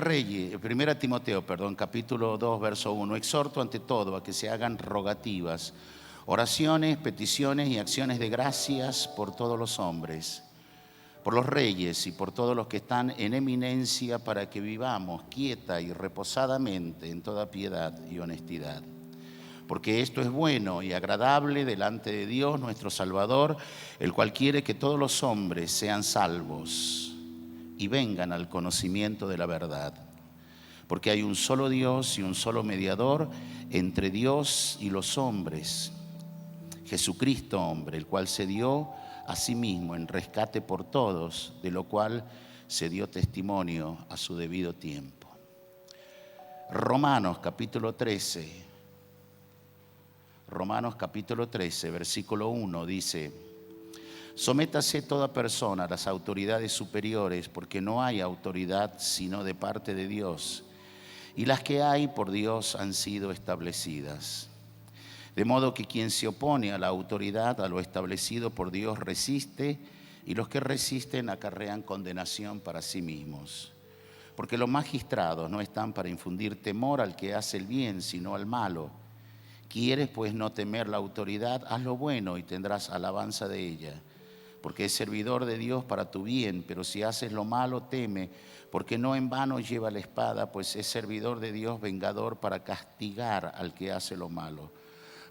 Primera Timoteo, capítulo 2, verso 1. Exhorto ante todo a que se hagan rogativas, oraciones, peticiones y acciones de gracias por todos los hombres, por los reyes y por todos los que están en eminencia, para que vivamos quieta y reposadamente en toda piedad y honestidad. Porque esto es bueno y agradable delante de Dios nuestro Salvador, el cual quiere que todos los hombres sean salvos y vengan al conocimiento de la verdad. Porque hay un solo Dios y un solo mediador entre Dios y los hombres, Jesucristo hombre, el cual se dio a sí mismo en rescate por todos, de lo cual se dio testimonio a su debido tiempo. Romanos capítulo 13, versículo 1 dice: sométase toda persona a las autoridades superiores, porque no hay autoridad sino de parte de Dios, y las que hay por Dios han sido establecidas. De modo que quien se opone a la autoridad, a lo establecido por Dios, resiste, y los que resisten acarrean condenación para sí mismos. Porque los magistrados no están para infundir temor al que hace el bien, sino al malo. ¿Quieres pues no temer la autoridad? Haz lo bueno y tendrás alabanza de ella, porque es servidor de Dios para tu bien. Pero si haces lo malo, teme, porque no en vano lleva la espada, pues es servidor de Dios, vengador para castigar al que hace lo malo.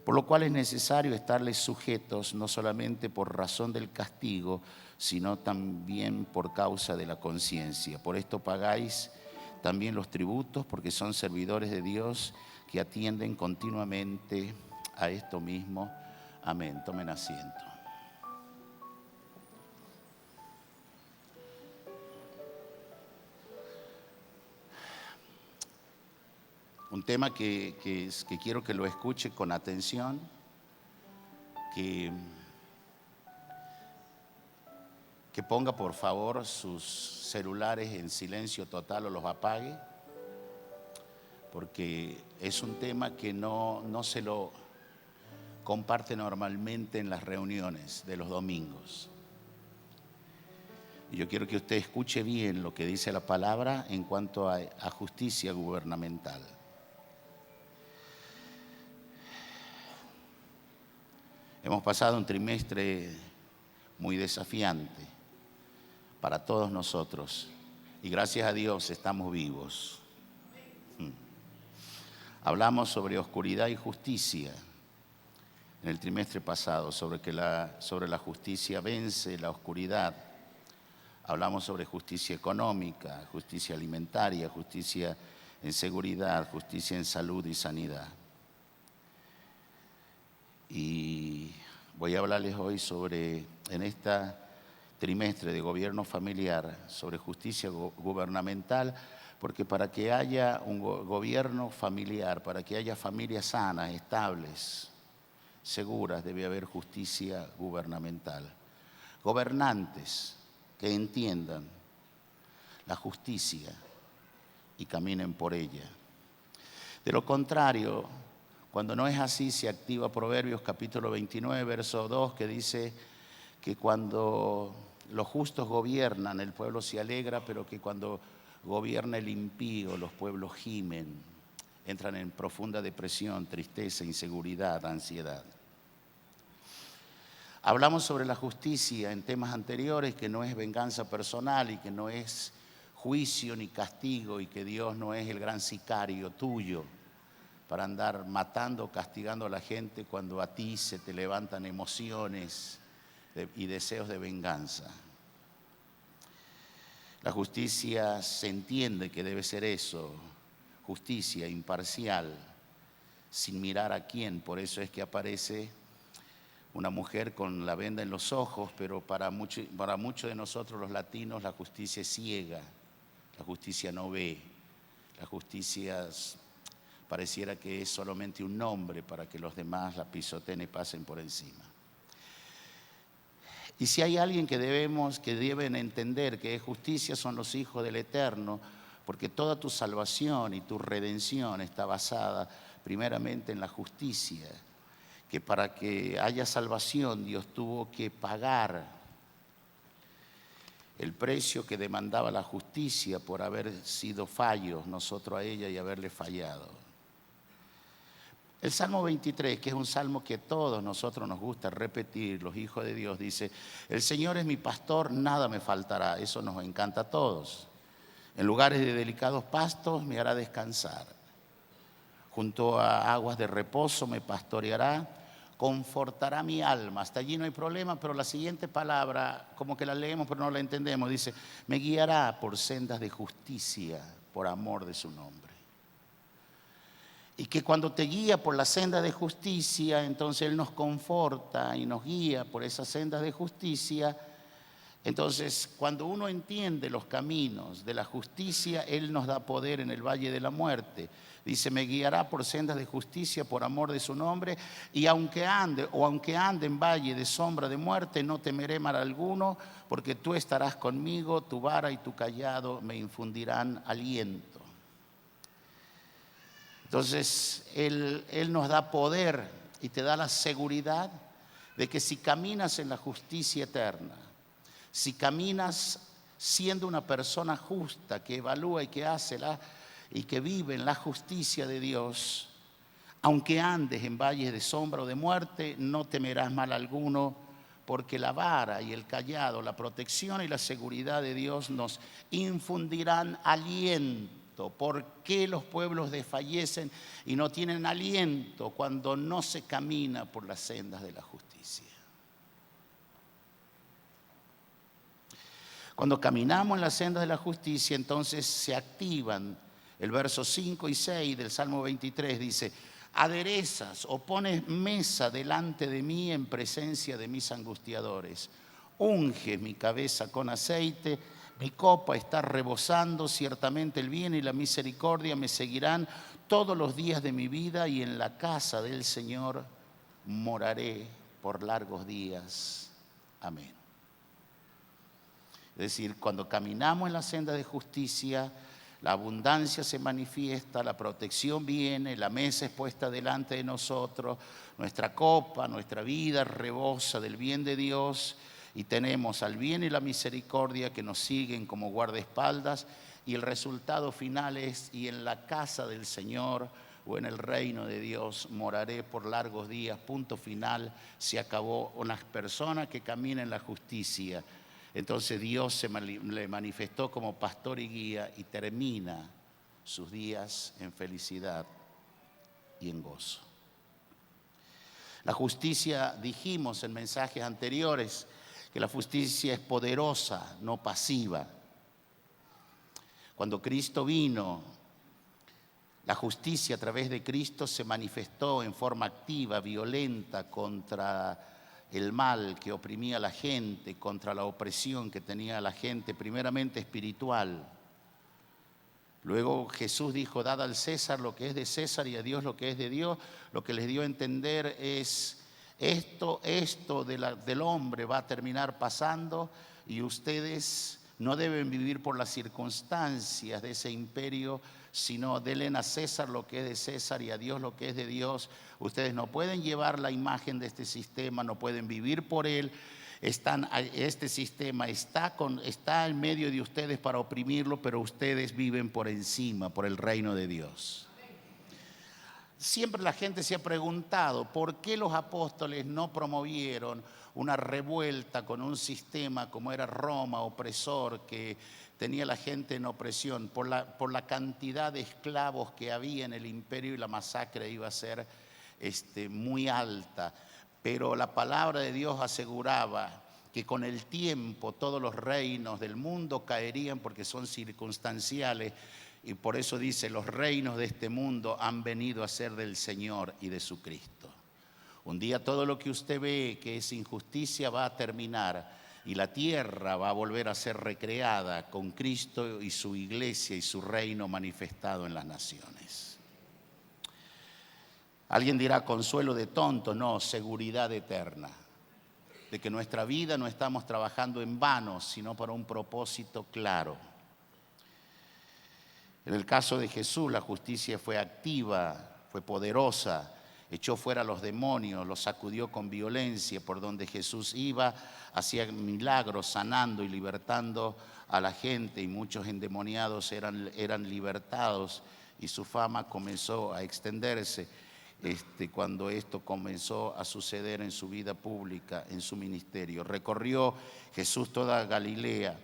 Por lo cual es necesario estarles sujetos, no solamente por razón del castigo, sino también por causa de la conciencia. Por esto pagáis también los tributos, porque son servidores de Dios que atienden continuamente a esto mismo. Amén. Tomen asiento. Un tema que quiero que lo escuche con atención, que ponga por favor sus celulares en silencio total o los apague, porque es un tema que no se lo comparte normalmente en las reuniones de los domingos. Y yo quiero que usted escuche bien lo que dice la palabra en cuanto a justicia gubernamental. Hemos pasado un trimestre muy desafiante para todos nosotros y gracias a Dios estamos vivos. Hablamos sobre oscuridad y justicia en el trimestre pasado, sobre la justicia vence la oscuridad. Hablamos sobre justicia económica, justicia alimentaria, justicia en seguridad, justicia en salud y sanidad. Y voy a hablarles hoy en este trimestre de gobierno familiar, sobre justicia gubernamental, porque para que haya un gobierno familiar, para que haya familias sanas, estables, seguras, debe haber justicia gubernamental. Gobernantes que entiendan la justicia y caminen por ella. De lo contrario, cuando no es así, se activa Proverbios capítulo 29, verso 2, que dice que cuando los justos gobiernan, el pueblo se alegra, pero que cuando gobierna el impío, los pueblos gimen, entran en profunda depresión, tristeza, inseguridad, ansiedad. Hablamos sobre la justicia en temas anteriores, que no es venganza personal y que no es juicio ni castigo, y que Dios no es el gran sicario tuyo para andar matando, castigando a la gente cuando a ti se te levantan emociones y deseos de venganza. La justicia se entiende que debe ser eso, justicia imparcial, sin mirar a quién. Por eso es que aparece una mujer con la venda en los ojos, pero para muchos de nosotros los latinos la justicia es ciega, la justicia no ve, la justicia pareciera que es solamente un nombre para que los demás la pisoteen y pasen por encima. Y si hay alguien que deben entender que es justicia, son los hijos del Eterno, porque toda tu salvación y tu redención está basada primeramente en la justicia, que para que haya salvación Dios tuvo que pagar el precio que demandaba la justicia por haber sido fallos nosotros a ella y haberle fallado. El Salmo 23, que es un salmo que a todos nosotros nos gusta repetir, los hijos de Dios, dice: el Señor es mi pastor, nada me faltará. Eso nos encanta a todos. En lugares de delicados pastos me hará descansar. Junto a aguas de reposo me pastoreará, confortará mi alma. Hasta allí no hay problema, pero la siguiente palabra, como que la leemos pero no la entendemos, dice: me guiará por sendas de justicia por amor de su nombre. Y que cuando te guía por la senda de justicia, entonces Él nos conforta y nos guía por esas sendas de justicia. Entonces, cuando uno entiende los caminos de la justicia, Él nos da poder en el valle de la muerte. Dice: me guiará por sendas de justicia por amor de su nombre, y aunque ande en valle de sombra de muerte, no temeré mal alguno, porque tú estarás conmigo, tu vara y tu cayado me infundirán aliento. Entonces, Él nos da poder y te da la seguridad de que si caminas en la justicia eterna, si caminas siendo una persona justa que evalúa y que hace y que vive en la justicia de Dios, aunque andes en valles de sombra o de muerte, no temerás mal alguno, porque la vara y el cayado, la protección y la seguridad de Dios nos infundirán aliento. ¿Por qué los pueblos desfallecen y no tienen aliento cuando no se camina por las sendas de la justicia? Cuando caminamos en la senda de la justicia, entonces se activan el verso 5 y 6 del Salmo 23, dice: aderezas o pones mesa delante de mí en presencia de mis angustiadores. Unges mi cabeza con aceite, mi copa está rebosando. Ciertamente el bien y la misericordia me seguirán todos los días de mi vida, y en la casa del Señor moraré por largos días. Amén. Es decir, cuando caminamos en la senda de justicia, la abundancia se manifiesta, la protección viene, la mesa es puesta delante de nosotros, nuestra copa, nuestra vida rebosa del bien de Dios, y tenemos al bien y la misericordia que nos siguen como guardaespaldas, y el resultado final es: y en la casa del Señor o en el reino de Dios moraré por largos días. Punto final, se acabó. Una persona que camina en la justicia, entonces Dios le manifestó como pastor y guía, y termina sus días en felicidad y en gozo. La justicia, dijimos en mensajes anteriores, que la justicia es poderosa, no pasiva. Cuando Cristo vino, la justicia a través de Cristo se manifestó en forma activa, violenta, contra el mal que oprimía a la gente, contra la opresión que tenía la gente, primeramente espiritual. Luego Jesús dijo: dad al César lo que es de César y a Dios lo que es de Dios. Lo que les dio a entender es: esto del hombre va a terminar pasando, y ustedes no deben vivir por las circunstancias de ese imperio, sino denle a César lo que es de César y a Dios lo que es de Dios. Ustedes no pueden llevar la imagen de este sistema, no pueden vivir por él. Este sistema está en medio de ustedes para oprimirlo, pero ustedes viven por encima, por el reino de Dios. Siempre la gente se ha preguntado por qué los apóstoles no promovieron una revuelta con un sistema como era Roma, opresor, que tenía a la gente en opresión, por la cantidad de esclavos que había en el imperio, y la masacre iba a ser muy alta. Pero la palabra de Dios aseguraba que con el tiempo todos los reinos del mundo caerían, porque son circunstanciales. Y por eso dice: los reinos de este mundo han venido a ser del Señor y de su Cristo. Un día todo lo que usted ve que es injusticia va a terminar, y la tierra va a volver a ser recreada con Cristo y su iglesia y su reino manifestado en las naciones. Alguien dirá: consuelo de tonto. No, seguridad eterna, de que nuestra vida no estamos trabajando en vano, sino para un propósito claro. En el caso de Jesús, la justicia fue activa, fue poderosa. echó fuera a los demonios, los sacudió con violencia. Por donde Jesús iba, hacía milagros, sanando y libertando a la gente, y muchos endemoniados eran libertados, y su fama comenzó a extenderse. Cuando esto comenzó a suceder en su vida pública, en su ministerio, recorrió Jesús toda Galilea,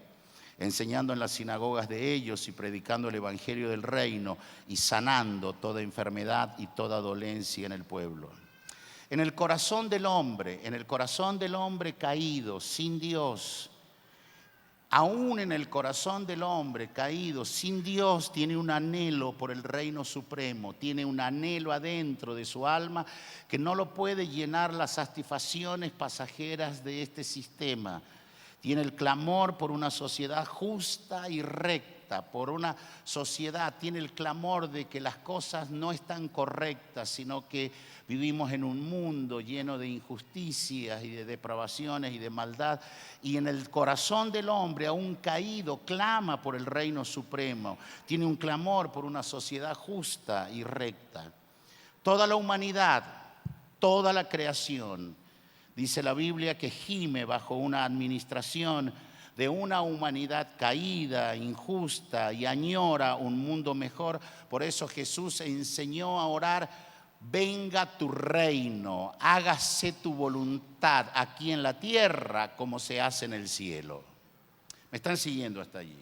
enseñando en las sinagogas de ellos y predicando el evangelio del reino y sanando toda enfermedad y toda dolencia en el pueblo. En el corazón del hombre caído, sin Dios, aún en el corazón del hombre caído, sin Dios, tiene un anhelo por el reino supremo, tiene un anhelo adentro de su alma que no lo puede llenar las satisfacciones pasajeras de este sistema. Tiene el clamor por una sociedad justa y recta, por una sociedad, tiene el clamor de que las cosas no están correctas, sino que vivimos en un mundo lleno de injusticias y de depravaciones y de maldad. Y en el corazón del hombre, aún caído, clama por el reino supremo. Tiene un clamor por una sociedad justa y recta. Toda la humanidad, toda la creación, dice la Biblia, que gime bajo una administración de una humanidad caída, injusta, y añora un mundo mejor. Por eso Jesús enseñó a orar: venga tu reino, hágase tu voluntad aquí en la tierra como se hace en el cielo. ¿Me están siguiendo hasta allí?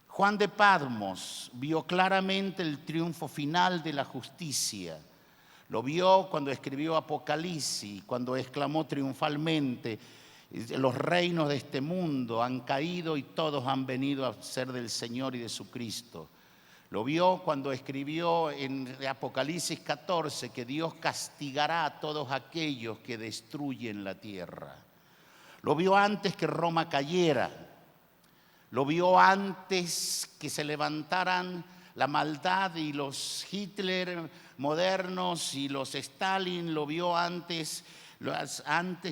Juan de Patmos vio claramente el triunfo final de la justicia. Lo vio cuando escribió Apocalipsis, cuando exclamó triunfalmente: los reinos de este mundo han caído y todos han venido a ser del Señor y de su Cristo. Lo vio cuando escribió en Apocalipsis 14 que Dios castigará a todos aquellos que destruyen la tierra. Lo vio antes que Roma cayera. Lo vio antes que se levantaran la maldad y los Hitler modernos y los Stalin. Lo vio antes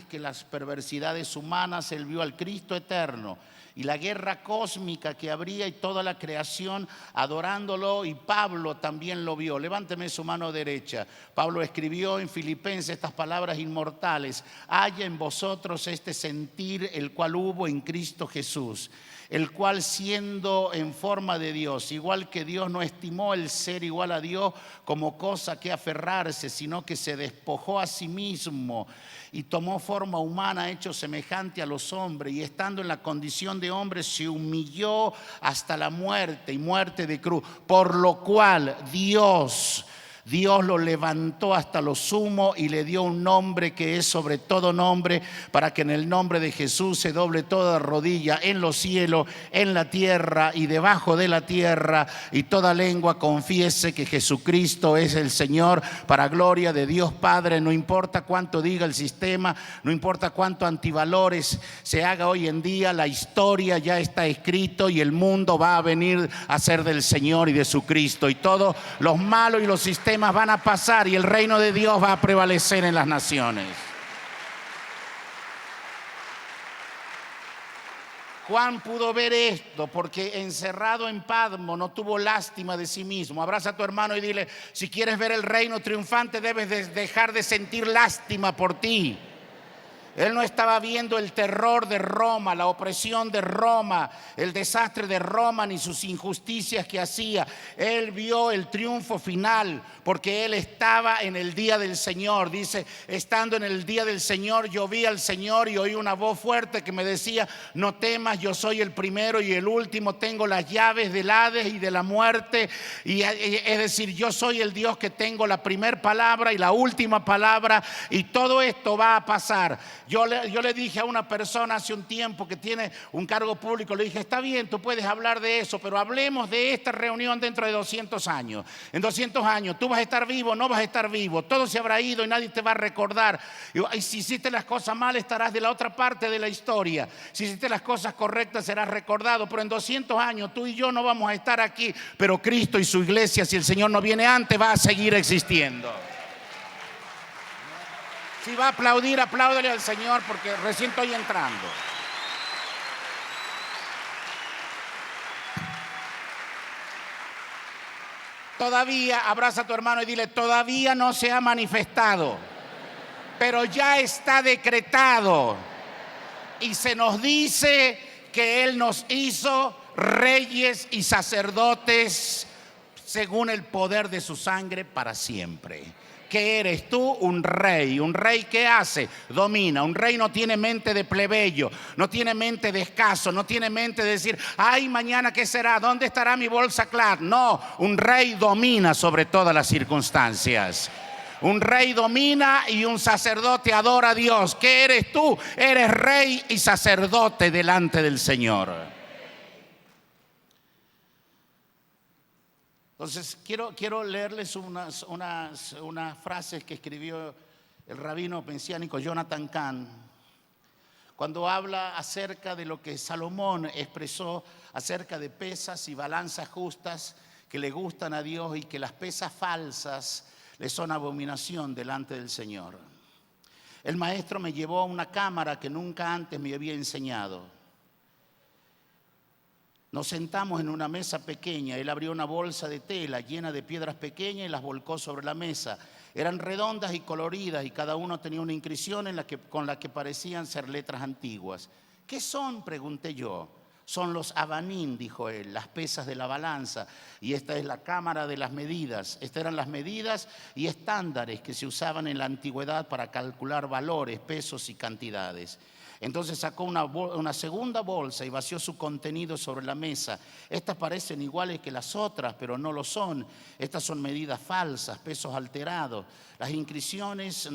que las perversidades humanas. Él vio al Cristo eterno y la guerra cósmica que habría y toda la creación adorándolo, y Pablo también lo vio. Levánteme su mano derecha. Pablo escribió en Filipenses estas palabras inmortales: haya en vosotros este sentir el cual hubo en Cristo Jesús, el cual, siendo en forma de Dios, igual que Dios, no estimó el ser igual a Dios como cosa que aferrarse, sino que se despojó a sí mismo y tomó forma humana, hecho semejante a los hombres, y estando en la condición de hombre se humilló hasta la muerte, y muerte de cruz, por lo cual Dios lo levantó hasta lo sumo y le dio un nombre que es sobre todo nombre, para que en el nombre de Jesús se doble toda rodilla en los cielos, en la tierra y debajo de la tierra, y toda lengua confiese que Jesucristo es el Señor, para gloria de Dios Padre. No importa cuánto diga el sistema, no importa cuánto antivalores se haga hoy en día, la historia ya está escrito y el mundo va a venir a ser del Señor y de su Cristo, y todos los malos y los sistemas van a pasar y el reino de Dios va a prevalecer en las naciones. Juan pudo ver esto porque encerrado en Patmos no tuvo lástima de sí mismo. Abraza a tu hermano y dile: si quieres ver el reino triunfante, debes dejar de sentir lástima por ti. Él no estaba viendo el terror de Roma, la opresión de Roma, el desastre de Roma, ni sus injusticias que hacía. Él vio el triunfo final porque él estaba en el día del Señor. Dice: estando en el día del Señor, yo vi al Señor y oí una voz fuerte que me decía: no temas, yo soy el primero y el último, tengo las llaves del Hades y de la muerte. Y es decir, yo soy el Dios que tengo la primera palabra y la última palabra, y todo esto va a pasar. Yo le dije a una persona hace un tiempo que tiene un cargo público, le dije: está bien, tú puedes hablar de eso, pero hablemos de esta reunión dentro de 200 años. En 200 años, tú vas a estar vivo, no vas a estar vivo, todo se habrá ido y nadie te va a recordar. Y si hiciste las cosas mal, estarás de la otra parte de la historia. Si hiciste las cosas correctas, serás recordado. Pero en 200 años, tú y yo no vamos a estar aquí, pero Cristo y su iglesia, si el Señor no viene antes, va a seguir existiendo. Si va a aplaudir, apláudele al Señor, porque recién estoy entrando. Todavía, abraza a tu hermano y dile, todavía no se ha manifestado, pero ya está decretado. Y se nos dice que Él nos hizo reyes y sacerdotes según el poder de su sangre para siempre. ¿Qué eres tú? Un rey. ¿Un rey qué hace? Domina. Un rey no tiene mente de plebeyo, no tiene mente de escaso, no tiene mente de decir, ay, mañana qué será, ¿dónde estará mi bolsa Clark? No, un rey domina sobre todas las circunstancias. Un rey domina y un sacerdote adora a Dios. ¿Qué eres tú? Eres rey y sacerdote delante del Señor. Entonces, quiero leerles unas frases que escribió el rabino mesiánico Jonathan Cahn, cuando habla acerca de lo que Salomón expresó acerca de pesas y balanzas justas que le gustan a Dios y que las pesas falsas le son abominación delante del Señor. El maestro me llevó a una cámara que nunca antes me había enseñado. Nos sentamos en una mesa pequeña. Él abrió una bolsa de tela llena de piedras pequeñas y las volcó sobre la mesa. Eran redondas y coloridas y cada uno tenía una inscripción con la que parecían ser letras antiguas. ¿Qué son?, pregunté yo. Son los abanín, dijo él, las pesas de la balanza. Y esta es la cámara de las medidas. Estas eran las medidas y estándares que se usaban en la antigüedad para calcular valores, pesos y cantidades. Entonces sacó una segunda bolsa y vació su contenido sobre la mesa. Estas parecen iguales que las otras, pero no lo son. Estas son medidas falsas, pesos alterados. Las inscripciones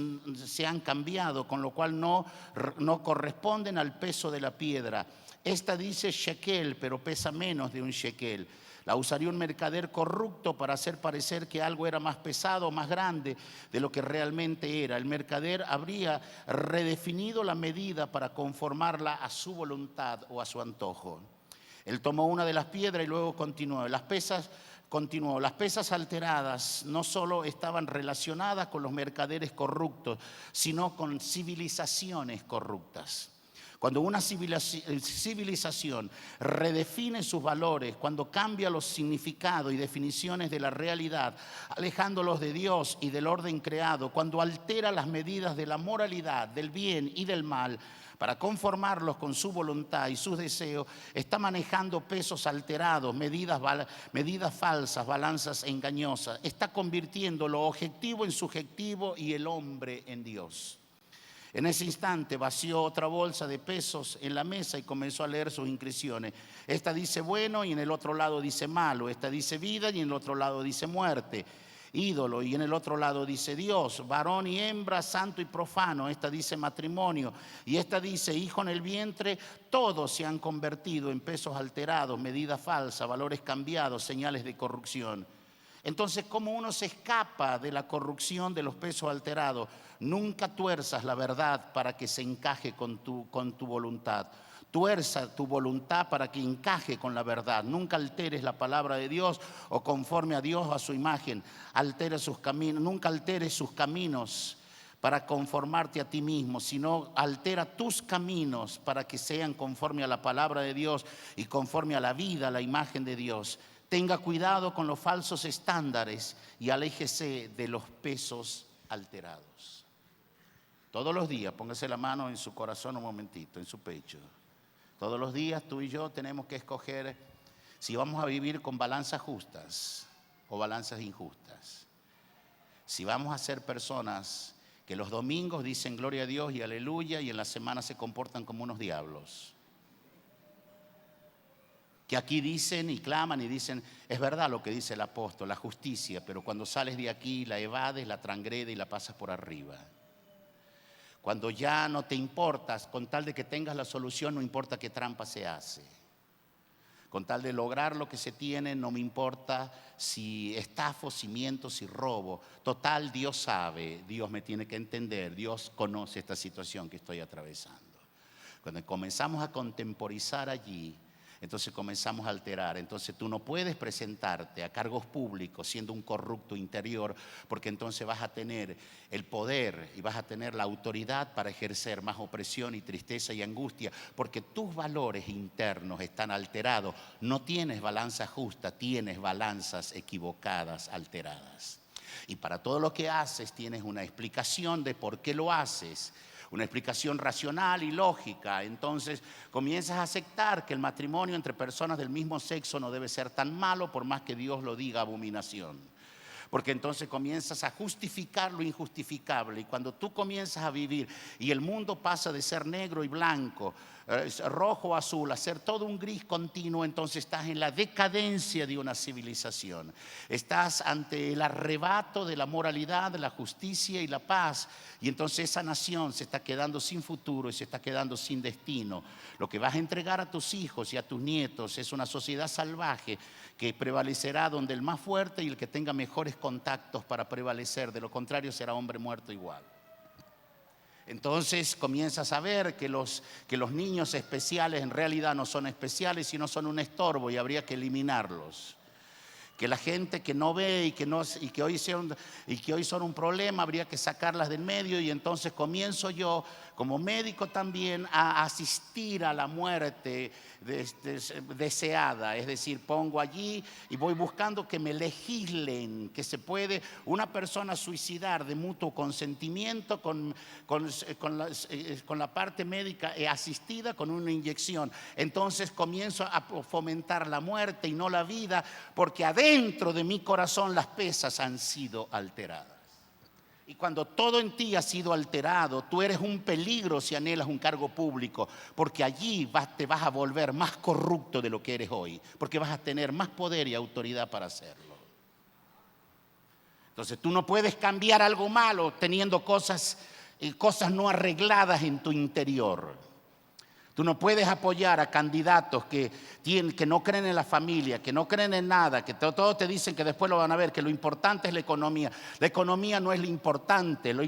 se han cambiado, con lo cual no corresponden al peso de la piedra. Esta dice shekel, pero pesa menos de un shekel. La usaría un mercader corrupto para hacer parecer que algo era más pesado o más grande de lo que realmente era. El mercader habría redefinido la medida para conformarla a su voluntad o a su antojo. Él tomó una de las piedras y luego continuó. Las pesas alteradas no solo estaban relacionadas con los mercaderes corruptos, sino con civilizaciones corruptas. Cuando una civilización redefine sus valores, cuando cambia los significados y definiciones de la realidad, alejándolos de Dios y del orden creado, cuando altera las medidas de la moralidad, del bien y del mal, para conformarlos con su voluntad y sus deseos, está manejando pesos alterados, medidas falsas, balanzas engañosas. Está convirtiendo lo objetivo en subjetivo y el hombre en Dios. En ese instante vació otra bolsa de pesos en la mesa y comenzó a leer sus inscripciones. Esta dice bueno y en el otro lado dice malo. Esta dice vida y en el otro lado dice muerte. Ídolo y en el otro lado dice Dios. Varón y hembra, santo y profano. Esta dice matrimonio y esta dice hijo en el vientre. Todos se han convertido en pesos alterados, medidas falsas, valores cambiados, señales de corrupción. Entonces, ¿cómo uno se escapa de la corrupción de los pesos alterados? Nunca tuerzas la verdad para que se encaje con tu voluntad. Tuerza tu voluntad para que encaje con la verdad. Nunca alteres la palabra de Dios o conforme a Dios o a su imagen. Altera sus caminos. Nunca alteres sus caminos para conformarte a ti mismo, sino altera tus caminos para que sean conforme a la palabra de Dios y conforme a la vida, a la imagen de Dios. Tenga cuidado con los falsos estándares y aléjese de los pesos alterados. Todos los días, póngase la mano en su corazón un momentito, en su pecho. Todos los días tú y yo tenemos que escoger si vamos a vivir con balanzas justas o balanzas injustas. Si vamos a ser personas que los domingos dicen gloria a Dios y aleluya y en la semana se comportan como unos diablos. Que aquí dicen y claman y dicen, es verdad lo que dice el apóstol, la justicia, pero cuando sales de aquí la evades, la transgredes y la pasas por arriba. Cuando ya no te importas, con tal de que tengas la solución, no importa qué trampa se hace. Con tal de lograr lo que se tiene, no me importa si estafo, si miento, si robo. Total, Dios sabe, Dios me tiene que entender, Dios conoce esta situación que estoy atravesando. Cuando comenzamos a contemporizar allí, entonces comenzamos a alterar. Entonces tú no puedes presentarte a cargos públicos siendo un corrupto interior, porque entonces vas a tener el poder y vas a tener la autoridad para ejercer más opresión y tristeza y angustia, porque tus valores internos están alterados. No tienes balanza justa, tienes balanzas equivocadas, alteradas. Y para todo lo que haces tienes una explicación de por qué lo haces, una explicación racional y lógica. Entonces comienzas a aceptar que el matrimonio entre personas del mismo sexo no debe ser tan malo, por más que Dios lo diga abominación. Porque entonces comienzas a justificar lo injustificable. Y cuando tú comienzas a vivir y el mundo pasa de ser negro y blanco, rojo o azul, a ser todo un gris continuo, entonces estás en la decadencia de una civilización. Estás ante el arrebato de la moralidad, de la justicia y la paz. Y entonces esa nación se está quedando sin futuro y se está quedando sin destino. Lo que vas a entregar a tus hijos y a tus nietos es una sociedad salvaje que prevalecerá donde el más fuerte y el que tenga mejores contactos para prevalecer. De lo contrario será hombre muerto igual. Entonces comienzas a ver que los niños especiales en realidad no son especiales, sino son un estorbo y habría que eliminarlos. Que la gente que no ve y que hoy son un problema, habría que sacarlas del medio. Y entonces comienzo yo como médico también a asistir a la muerte deseada. Es decir, pongo allí y voy buscando que me legislen que se puede una persona suicidar de mutuo consentimiento con la parte médica asistida con una inyección. Entonces comienzo a fomentar la muerte y no la vida, porque dentro de mi corazón las pesas han sido alteradas. Y cuando todo en ti ha sido alterado, tú eres un peligro si anhelas un cargo público, porque allí te vas a volver más corrupto de lo que eres hoy, porque vas a tener más poder y autoridad para hacerlo. Entonces tú no puedes cambiar algo malo teniendo cosas no arregladas en tu interior. Tú no puedes apoyar a candidatos que no creen en la familia, que no creen en nada, que todos te dicen que después lo van a ver, que lo importante es la economía. La economía no es lo importante, lo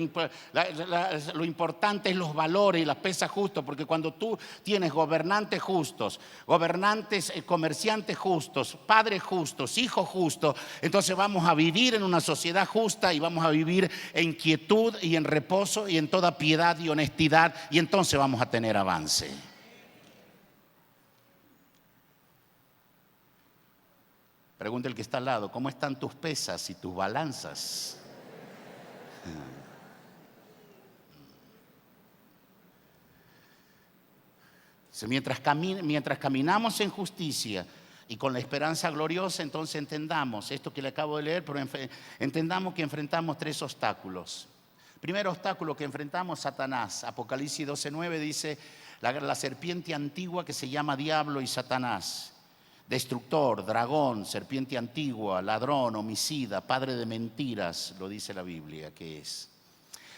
importante es los valores y las pesas justas, porque cuando tú tienes gobernantes justos, comerciantes justos, padres justos, hijos justos, entonces vamos a vivir en una sociedad justa y vamos a vivir en quietud y en reposo y en toda piedad y honestidad, y entonces vamos a tener avance. Pregunta el que está al lado, ¿cómo están tus pesas y tus balanzas? Mientras caminamos en justicia y con la esperanza gloriosa, entonces entendamos esto que le acabo de leer, pero entendamos que enfrentamos 3 obstáculos. Primer obstáculo que enfrentamos, Satanás. Apocalipsis 12:9 dice, la serpiente antigua que se llama Diablo y Satanás. Destructor, dragón, serpiente antigua, ladrón, homicida, padre de mentiras, lo dice la Biblia que es.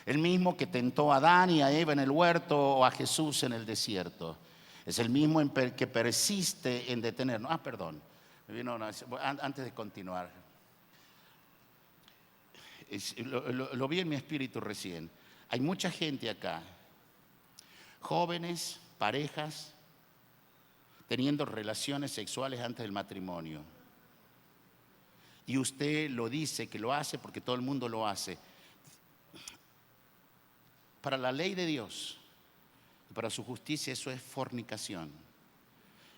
El mismo que tentó a Adán y a Eva en el huerto o a Jesús en el desierto. Es el mismo que persiste en detenernos. Perdón, antes de continuar. Lo vi en mi espíritu recién. Hay mucha gente acá, jóvenes, parejas, teniendo relaciones sexuales antes del matrimonio. Y usted lo dice que lo hace porque todo el mundo lo hace. Para la ley de Dios y para su justicia eso es fornicación.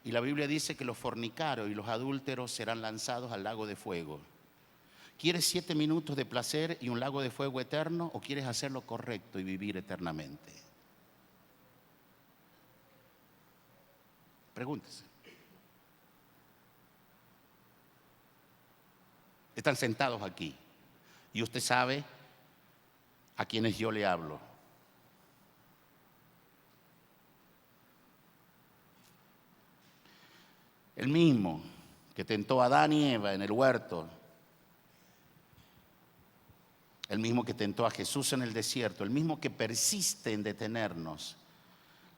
Y la Biblia dice que los fornicarios y los adúlteros serán lanzados al lago de fuego. ¿Quieres 7 minutos de placer y un lago de fuego eterno o quieres hacer lo correcto y vivir eternamente? Pregúntese. Están sentados aquí y usted sabe a quienes yo le hablo. El mismo que tentó a Adán y Eva en el huerto, el mismo que tentó a Jesús en el desierto, el mismo que persiste en detenernos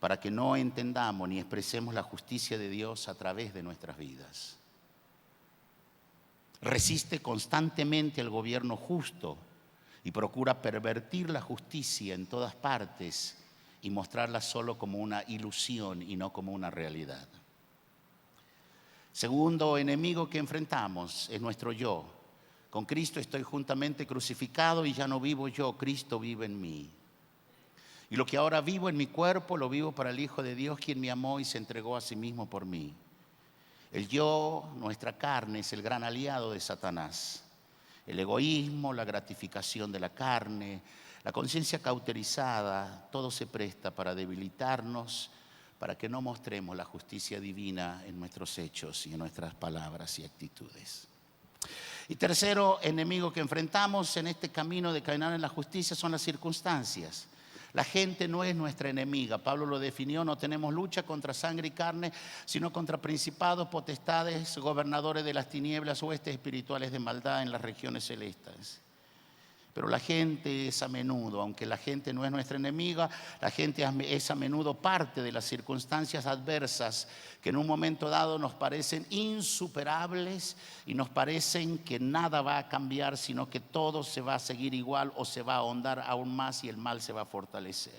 para que no entendamos ni expresemos la justicia de Dios a través de nuestras vidas. Resiste constantemente al gobierno justo y procura pervertir la justicia en todas partes y mostrarla solo como una ilusión y no como una realidad. Segundo enemigo que enfrentamos es nuestro yo. Con Cristo estoy juntamente crucificado y ya no vivo yo, Cristo vive en mí. Y lo que ahora vivo en mi cuerpo, lo vivo para el Hijo de Dios, quien me amó y se entregó a sí mismo por mí. El yo, nuestra carne, es el gran aliado de Satanás. El egoísmo, la gratificación de la carne, la conciencia cauterizada, todo se presta para debilitarnos, para que no mostremos la justicia divina en nuestros hechos y en nuestras palabras y actitudes. Y tercero enemigo que enfrentamos en este camino de caminar en la justicia son las circunstancias. La gente no es nuestra enemiga. Pablo lo definió: no tenemos lucha contra sangre y carne, sino contra principados, potestades, gobernadores de las tinieblas, huestes espirituales de maldad en las regiones celestes. Pero la gente es a menudo, aunque la gente no es nuestra enemiga, la gente es a menudo parte de las circunstancias adversas que en un momento dado nos parecen insuperables y nos parecen que nada va a cambiar, sino que todo se va a seguir igual o se va a ahondar aún más y el mal se va a fortalecer.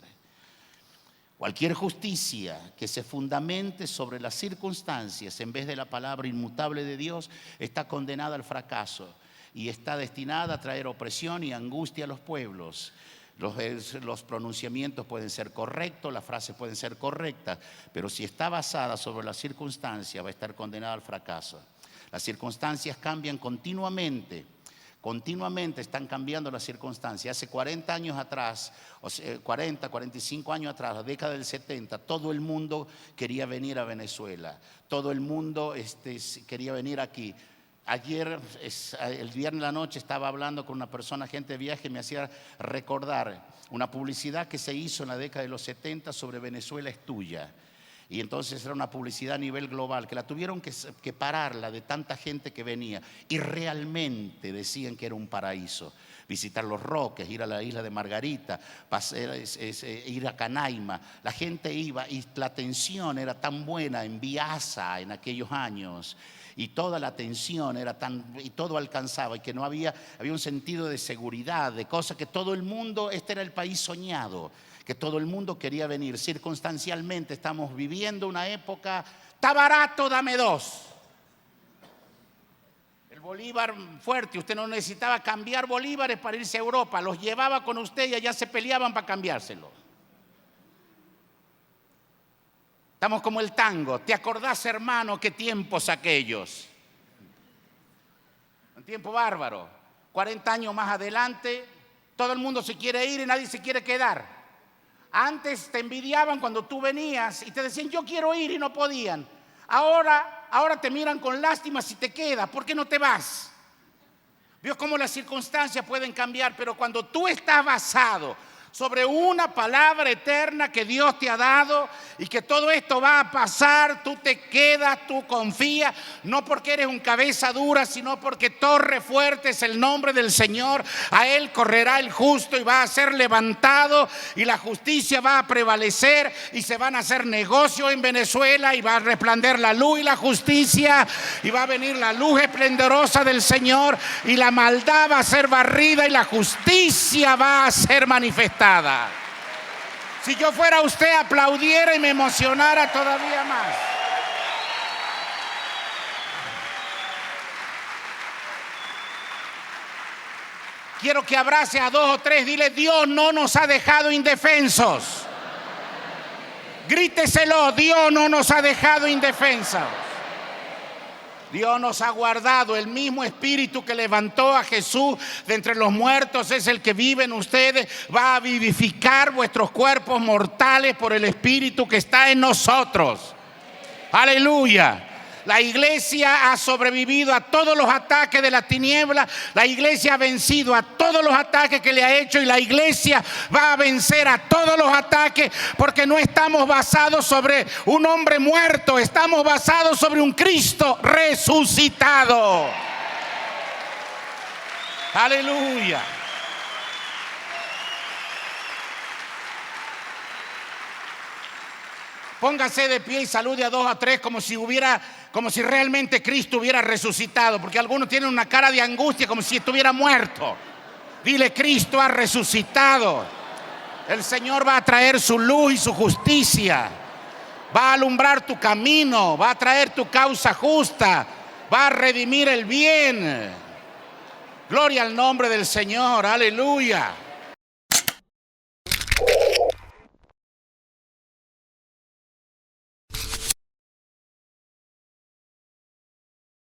Cualquier justicia que se fundamente sobre las circunstancias en vez de la palabra inmutable de Dios está condenada al fracaso y está destinada a traer opresión y angustia a los pueblos. Los pronunciamientos pueden ser correctos, las frases pueden ser correctas, pero si está basada sobre la circunstancia va a estar condenada al fracaso. Las circunstancias cambian continuamente. Continuamente están cambiando las circunstancias. Hace 40 años atrás, 45 años atrás, la década del 70, todo el mundo quería venir a Venezuela. Todo el mundo quería venir aquí. Ayer, el viernes en la noche, estaba hablando con una persona, agente de viaje, y me hacía recordar una publicidad que se hizo en la década de los 70 sobre Venezuela es tuya. Y entonces era una publicidad a nivel global, que la tuvieron que pararla de tanta gente que venía. Y realmente decían que era un paraíso. Visitar Los Roques, ir a la isla de Margarita, ir a Canaima. La gente iba y la atención era tan buena en Viasa en aquellos años. Y toda la atención era y todo alcanzaba, y que no había un sentido de seguridad, de cosas que todo el mundo, este era el país soñado, que todo el mundo quería venir. Circunstancialmente estamos viviendo una época, está barato, dame dos. El bolívar fuerte, usted no necesitaba cambiar bolívares para irse a Europa, los llevaba con usted y allá se peleaban para cambiárselos. Estamos como el tango. ¿Te acordás, hermano, qué tiempos aquellos? Un tiempo bárbaro. 40 años más adelante, todo el mundo se quiere ir y nadie se quiere quedar. Antes te envidiaban cuando tú venías y te decían yo quiero ir y no podían. Ahora te miran con lástima si te quedas. ¿Por qué no te vas? Vio cómo las circunstancias pueden cambiar, pero cuando tú estás basado sobre una palabra eterna que Dios te ha dado y que todo esto va a pasar, tú te quedas, tú confías, no porque eres un cabeza dura, sino porque torre fuerte es el nombre del Señor. A Él correrá el justo y va a ser levantado y la justicia va a prevalecer y se van a hacer negocios en Venezuela y va a resplandecer la luz y la justicia y va a venir la luz esplendorosa del Señor y la maldad va a ser barrida y la justicia va a ser manifestada. Si yo fuera usted, aplaudiera y me emocionara todavía más. Quiero que abrace a 2 o 3, dile: Dios no nos ha dejado indefensos. Gríteselo: Dios no nos ha dejado indefensos. Dios nos ha guardado. El mismo Espíritu que levantó a Jesús de entre los muertos es el que vive en ustedes. Va a vivificar vuestros cuerpos mortales por el Espíritu que está en nosotros. Aleluya. La iglesia ha sobrevivido a todos los ataques de la tiniebla. La iglesia ha vencido a todos los ataques que le ha hecho y la iglesia va a vencer a todos los ataques porque no estamos basados sobre un hombre muerto, estamos basados sobre un Cristo resucitado. Aleluya. Póngase de pie y salude a 2 a 3 como si realmente Cristo hubiera resucitado, porque algunos tienen una cara de angustia como si estuviera muerto. Dile: Cristo ha resucitado. El Señor va a traer su luz y su justicia. va a alumbrar tu camino, va a traer tu causa justa, va a redimir el bien. Gloria al nombre del Señor, aleluya.